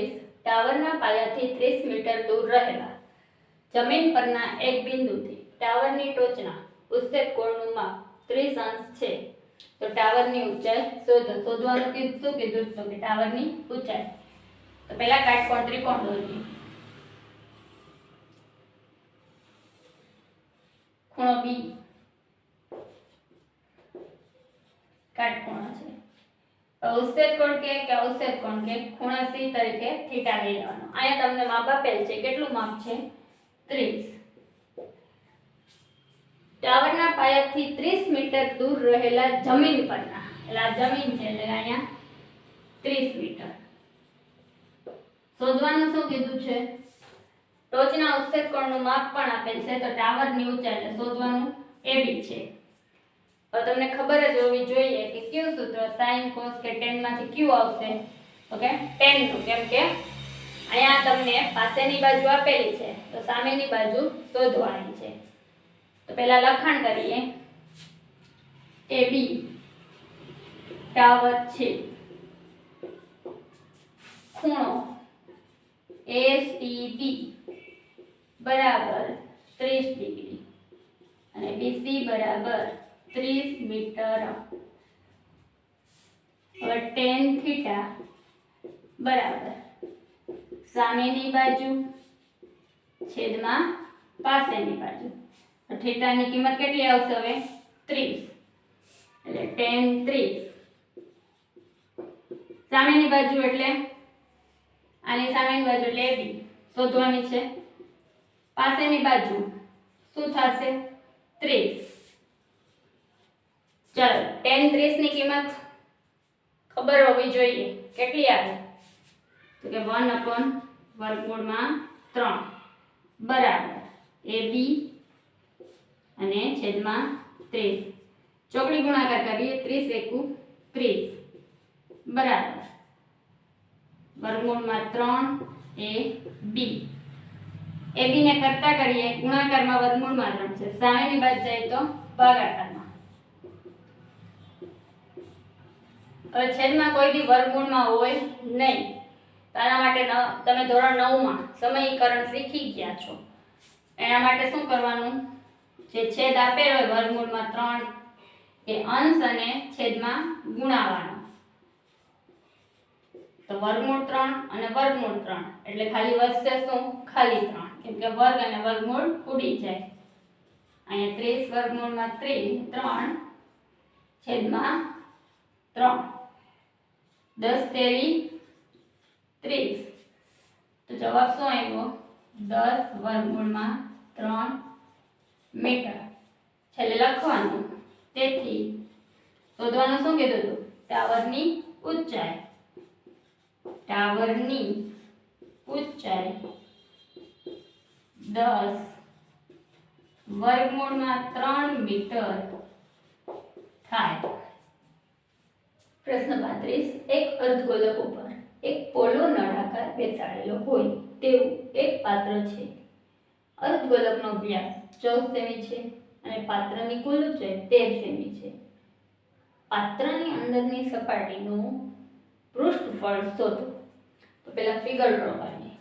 કરીશ ટાવરના પાયાથી 30 મીટર દૂર રહેલા જમીન પરના એક બિંદુથી ટાવરની ટોચના ઉચ્છેદ કોણનું માપ 30 અંશ છે તો ટાવરની ઊંચાઈ શોધો. શોધવાનું શું કીધું તો કે ટાવરની ઊંચાઈ. તો પહેલા કાટકોણ ત્રિકોણ દોરીએ. ખૂણો બી કાટખૂણો છે. ઉચ્છેદ કોણ કે અવચ્છેદ કોણ કે ખૂણા સી તરીકે થીટા લઈ લેવાનો. અહીંયા તમને માપ આપેલ છે. કેટલું માપ છે? 30. ટાવરના પાયાથી 30 મીટર દૂર રહેલા જમીન પરના, એટલે આ જમીન છે એટલે અહીંયા 30 મીટર. શોધવાનું શું કીધું છે? ટોચના ઉચ્છેદ કોણનું માપ પણ આપેલ છે તો ટાવરની ઊંચાઈ એટલે શોધવાનું AB છે. હવે તમને ખબર જ હોવી જોઈએ કે કયું સૂત્ર sin cos કે tan માંથી કયું આવશે તો કે tan નું, કેમ કે અહીંયા તમને પાસેની બાજુ આપેલી છે તો સામેની બાજુ શોધવાની છે. તો પહેલા લખાણ કરીએ. AB ટાવર છે, ખૂણો ACB બરાબર 30 ડિગ્રી અને BC બરાબર 30 મીટર. હવે tan થીટા બરાબર સામેની બાજુ છેદમાં પાસેની બાજુ. થીટાની કિંમત કેટલી આવશે હવે? 30. એટલે tan 30 સામેની બાજુ એટલે આની સામેની બાજુ એટલે AB શોધવાની છે. પાસેની બાજુ શું થશે? 30. ચાલો tan 30 ની કિંમત ખબર હોવી જોઈએ. કેટલી આવે તો કે 1/3 બરાબર AB અને છેદમાં 30. ચોકડી ગુણાકાર કરીએ. 30 × 30 બરાબર √3 AB. AB ને કરતા કરીએ ગુણાકારમાં √3 છે, સામેની બાજુ જાય તો ભાગાકારમાં. હવે છેદમાં કોઈ દી વર્ગમૂળમાં હોય નહીં. તારા માટે તમે ધોરણ 9 માં સમીકરણ શીખી ગયા છો. એના માટે શું કરવાનું? જે છેદ આપેલો હોય √3 એ અંશ અને છેદમાં ગુણાવાનો. તો √3 અને √3 એટલે ખાલી વધશે શું? ખાલી 3, કેમ કે વર્ગ અને વર્ગમૂળ ઉડી જાય. અહીંયા 30 √3 છેદમાં 3 10 તેરી 30. તો જવાબ શું આવ્યો? 10√3 મીટર. છેલ્લે લખવાનું. તેથી શોધવાનું શું કીધું હતું? ટાવરની ઊંચાઈ. ટાવરની ઊંચાઈ 10√3 મીટર થાય. પ્રશ્ન 35. એક અર્ધગોલક ઉપર એક પોલો નળાકાર બેસાડેલો હોય તેવું એક પાત્ર છે. અર્ધગોલકનો વ્યાસ 14 સેમી છે અને પાત્રની કુલ ઊંચાઈ 13 સેમી છે. પાત્રની અંદરની સપાટીનું પૃષ્ઠફળ શોધો. તો પહેલા ફિગર ડ્રો કરીએ.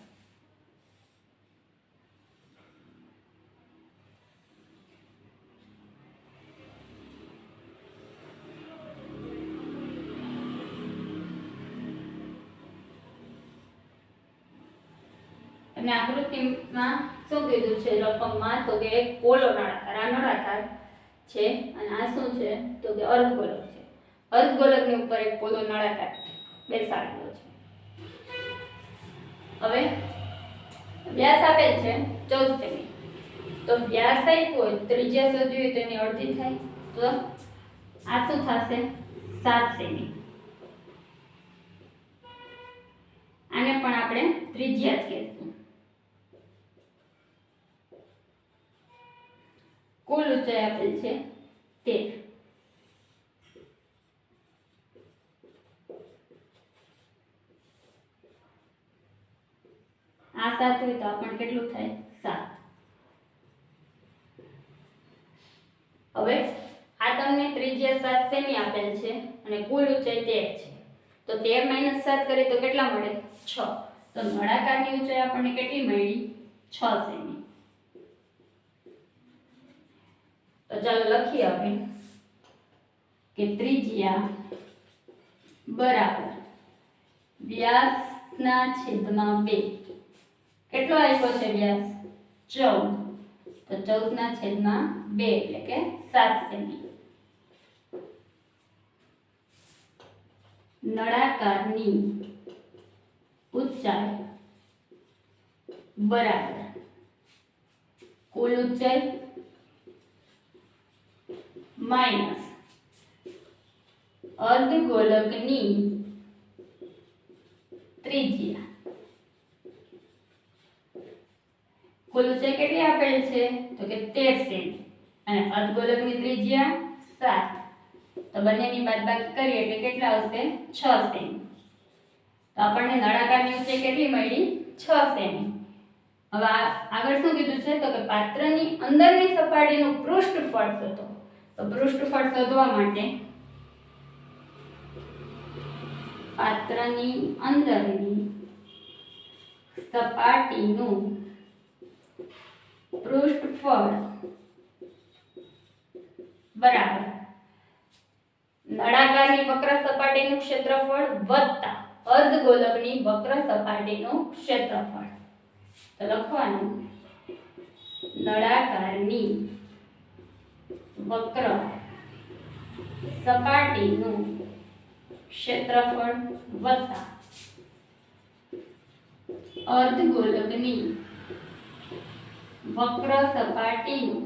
અને આકૃતિમાં શું કીધું છે રકમમાં? તો કે એક પોલો નળાકાર. આ નળાકાર છે અને આ શું છે? તો કે અર્ધગોલક છે. અર્ધગોલકની ઉપર એક પોલો નળાકાર બેસાડેલો છે. હવે વ્યાસ આપેલ છે 14 સેમી. તો વ્યાસ આપ્યો હોય ત્રિજ્યા શોધવી હોય તો એની અડધી થાય. તો આ શું થશે? 7 સેમી. આને પણ આપણે ત્રિજ્યા જ કહેશું. કુલ ઊંચાઈ આપેલ છે 13. આ 7 હોય તો આપણને કેટલું થાય? 7. હવે આ તમને ત્રિજ્યા 7 સેમી આપેલ છે અને કુલ ઊંચાઈ 13 છે. તો 13 - 7 કરીએ તો કેટલા મળે? 6. તો નળાકારની ઊંચાઈ આપણને કેટલી મળી? 6 સેમી. તો ચાલો લખીએ આપણે કે ત્રિજ્યા બરાબર વ્યાસના છેદમાં 2. કેટલો આપ્યો છે વ્યાસ? 14. તો 14 ના છેદમાં 2 એટલે કે 7 સેમી. નળાકારની ઊંચાઈ બરાબર કુલ ઊંચાઈ માઈનસ અર્ધગોલકની ત્રિજ્યા. કુલ ઊંચાઈ કેટલી આપેલ છે? તો કે 13 સેમી અને અર્ધગોલકની ત્રિજ્યા 7. તો બંનેની બાદબાકી કરીએ એટલે કેટલા આવશે? 6 સેમી. તો આપણને નળાકારની ઊંચાઈ કેટલી મળી? 6 સેમી. હવે આગળ શું કીધું છે? તો કે પાત્રની અંદરની સપાટીનું પૃષ્ઠફળ શોધો. તો પૃષ્ઠફળ શોધવા માટે પાત્રની અંદરની સપાટીનું પૃષ્ઠફળ બરાબર નળાકારની વક્ર સપાટીનું ક્ષેત્રફળ વત્તા અર્ધગોલકની વક્ર સપાટીનું ક્ષેત્રફળ. તો લખવાનું નળાકારની વક્ર સપાટીનું ક્ષેત્રફળ વત્તા અર્ધગોલકની વક્ર સપાટીનું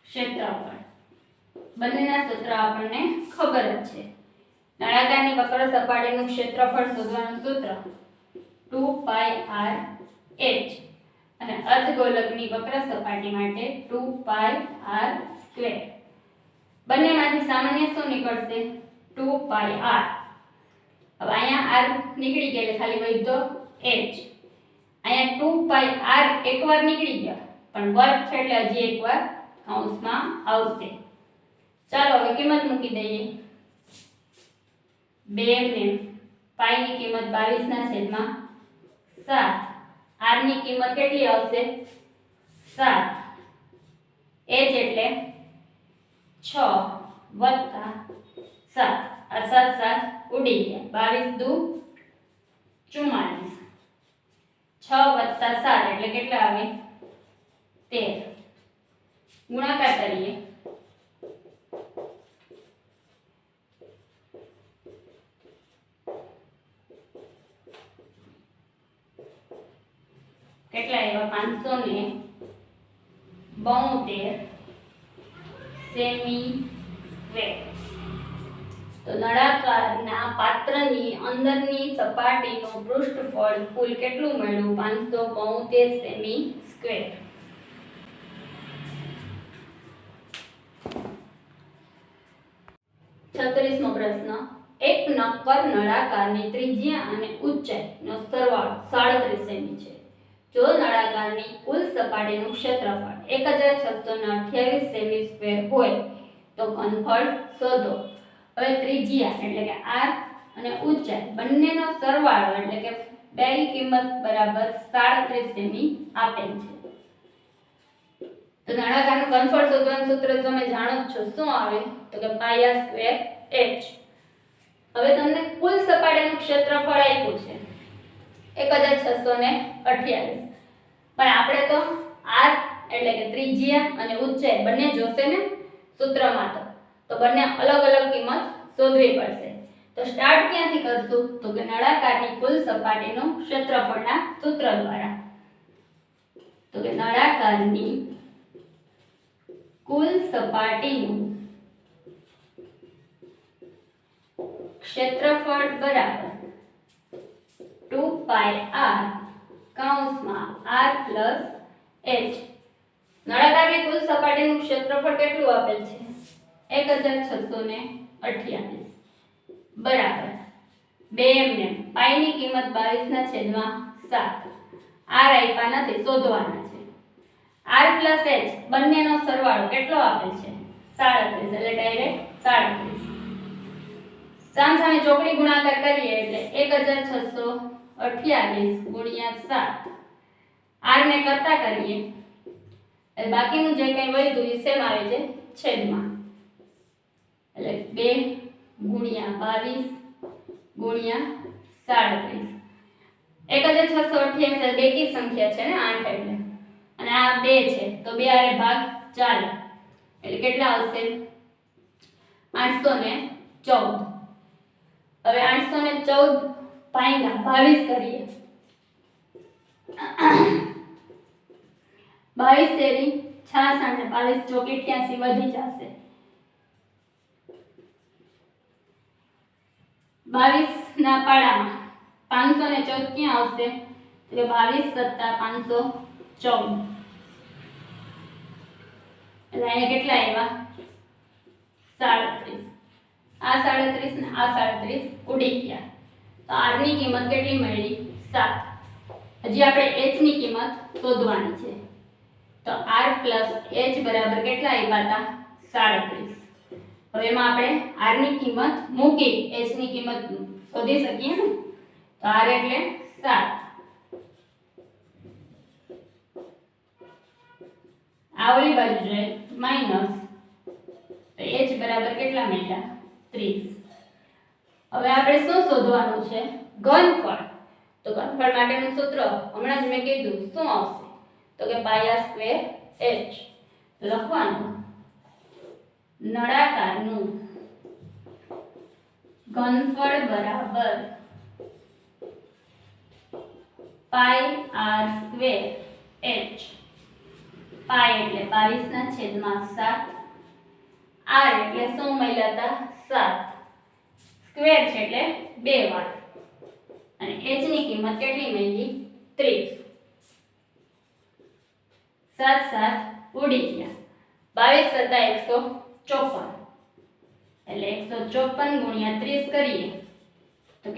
ક્ષેત્રફળ. બંનેના સૂત્ર આપણને ખબર જ છે. નળાકારની વક્ર સપાટીનું ક્ષેત્રફળ શોધવાનું સૂત્ર 2πr h અને અર્ધગોલકની વક્ર સપાટી માટે 2πr². બંનેમાંથી સામાન્ય શું નીકળશે? 2πr. હવે અહીંયા r નીકળી ગયા એટલે ખાલી વધ્યો h. અહીંયા 2πr એકવાર નીકળી ગયા પણ વર્ગ છે એટલે હજી એકવાર કૌંસમાં આવશે. ચાલો હવે કિંમત મૂકી દઈએ. 2 ને પાઈ ની કિંમત 22 ના છેદમાં 7. r ની કિંમત કેટલી આવશે? 7. h એટલે 6 વત્તા 7. આ 7 ઉડી ગયા. 22 દુ 44. 6 વત્તા 7 એટલે કેટલા આવે? 13. ગુણાકાર કરીએ. કેટલા એવા? 572 સેમી સ્ક્વેર. તો નળાકારના પાત્રની અંદરની સપાટીનું પૃષ્ઠફળ કુલ કેટલું મળ્યું? 572 સેમી સ્ક્વેર. છત્રીસમો પ્રશ્ન. એક નક્કર નળાકારની ત્રિજ્યા અને ઊંચાઈનો સરવાળો 37 સેમી છે. જો નળાકારની કુલ સપાટીનું ક્ષેત્રફળ 1628 સેમી સ્ક્વેર હોય તો ઘનફળ શોધો. હવે ત્રિજ્યા એટલે કે r અને ઊંચાઈ બંનેનો સરવાળો એટલે કે બેની કિંમત બરાબર 37 સેમી આપેલ છે. તો નળાકારનું ઘનફળ શોધવાનું સૂત્ર તમે જાણો જ છો. શું આવે? તો કે πr²h. હવે તમને કુલ સપાટીનું ક્ષેત્રફળ આપ્યું છે 1628. પણ આપણે તો r એટલે કે ત્રિજ્યા અને ઊંચાઈ બંને જોશે ને સૂત્રમાં. તો બંને અલગ અલગ કિંમત શોધવી પડશે. તો સ્ટાર્ટ ક્યાંથી કરશું? તો કે નળાકારની કુલ સપાટીનું ક્ષેત્રફળના સૂત્ર દ્વારા. તો કે નળાકારની કુલ સપાટીનું ક્ષેત્રફળ બરાબર 2πr કૌંસમાં r પ્લસ h. નળાકારની કુલ સપાટીનું ક્ષેત્રફળ કેટલું આપેલ છે? 1628 બરાબર 2 એમ પાઈ ની કિંમત 22 ના છેદમાં 7. r આપ્યા નથી, શોધવાના છે. r પ્લસ h બંનેનો સરવાળો કેટલો આપેલ છે? 37. એટલે ડાયરેક્ટ 37. સામસામે ચોકડી ગુણાકાર કરીએ એટલે 1628 ગુણ્યા 7 r ને કરતા કરીએ એટલે બાકીનું જે કંઈ વધ્યું એ સેમ આવે છે છેદમાં એટલે 2 ગુણ્યા 22 ગુણ્યા 37 1628 બેકી સંખ્યા છે ને 8 એટલે અને આ 2 છે તો 2 આરે ભાગ ચાલે એટલે કેટલા આવશે 814 હવે 814 ભાગ્યા 22 કરીએ 22 તેરી 66 ને 22 ચોકી 88 વધી જશે 22 ના પાડામાં 514 ક્યાં આવશે એટલે 22 + 514 એટલે અહીંયા કેટલા આવ્યા 37 આ 37 ને આ 37 ઉડી ગયા તો r ની કિંમત કેટલી મળી 7 હજી આપણે h ની કિંમત શોધવાની છે તો r + h બરાબર કેટલા આવ્યા હતા 37 હવે એમાં આપણે r ની કિંમત મૂકી h ની કિંમત શોધી શકીએ ને તો r એટલે 7 આ ઓલી બાજુ જોઈએ માઈનસ તો h બરાબર કેટલા મળ્યા 30 હવે આપણે શું શોધવાનું છે ઘનફળ તો ઘનફળ માટેનું સૂત્ર હમણાં જ મેં કીધું શું આવશે તો કે πr² h લખવાનું નળાકારનું ઘનફળ બરાબર πr² h પાઈ એટલે 22/7 r એટલે શું મળ્યા હતા 7 સ્ક્વેર છે એટલે 2 વાર અને h ની કિંમત કેટલી મળી 30 7 7 ઉડી ગયા 22 + 154 એટલે 154 ગુણ્યા 30 કરીએ તો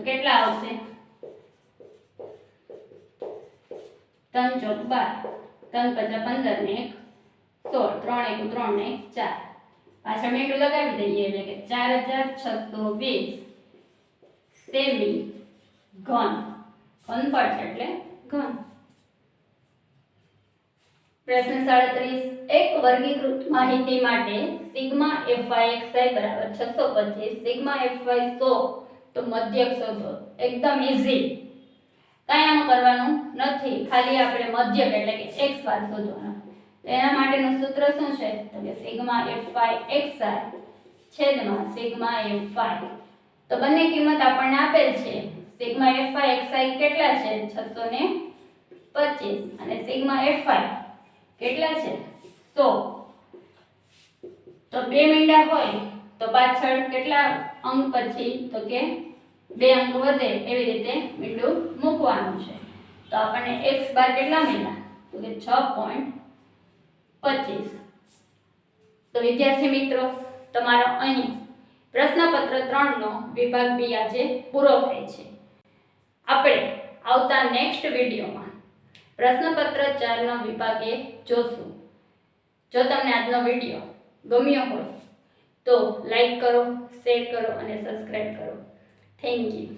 કેટલા આવશે 3 ચોક 12 3 × 5 ને 1 16 3 × 1 3 ને 4 પાછળ મીંડું લગાવી દઈએ એટલે કે 4620 સેમી ઘનફળ છે એટલે ઘન પ્રશ્ન 37 એક વર્ગીકૃત માહિતી માટે સિગ્મા fy xi બરાબર 625 સિગ્મા fy 100 તો મધ્યક શોધો એકદમ ઈઝી કાંઈ આમાં કરવાનું નથી ખાલી આપણે મધ્યક એટલે કે x બાર શોધવાનો એના માટેનું સૂત્ર શું છે તો કે સિગ્મા fy xi છેદમાં સિગ્મા fy તો બંને કિંમત આપણને આપેલ છે સિગ્મા fy xi કેટલા છે 625 અને સિગ્મા fy કેટલા છે 100 તો બે મીંડા હોય તો પાછળ કેટલા અંક પછી તો કે બે અંક વધે એવી રીતે મીંડું મૂકવાનું છે તો આપણને x બાર કેટલા મળ્યા તો કે 6.25 તો વિદ્યાર્થી મિત્રો તમારો અહીં પ્રશ્નપત્ર 3 નો વિભાગ બી આજે પૂરો થાય છે આપણે આવતા નેક્સ્ટ વિડિયોમાં પ્રશ્નપત્ર 4 નો વિભાગ એ જોશું જો તમને આજનો વિડિયો ગમ્યો હોય તો લાઈક કરો શેર કરો અને સબસ્ક્રાઇબ કરો થેન્ક યુ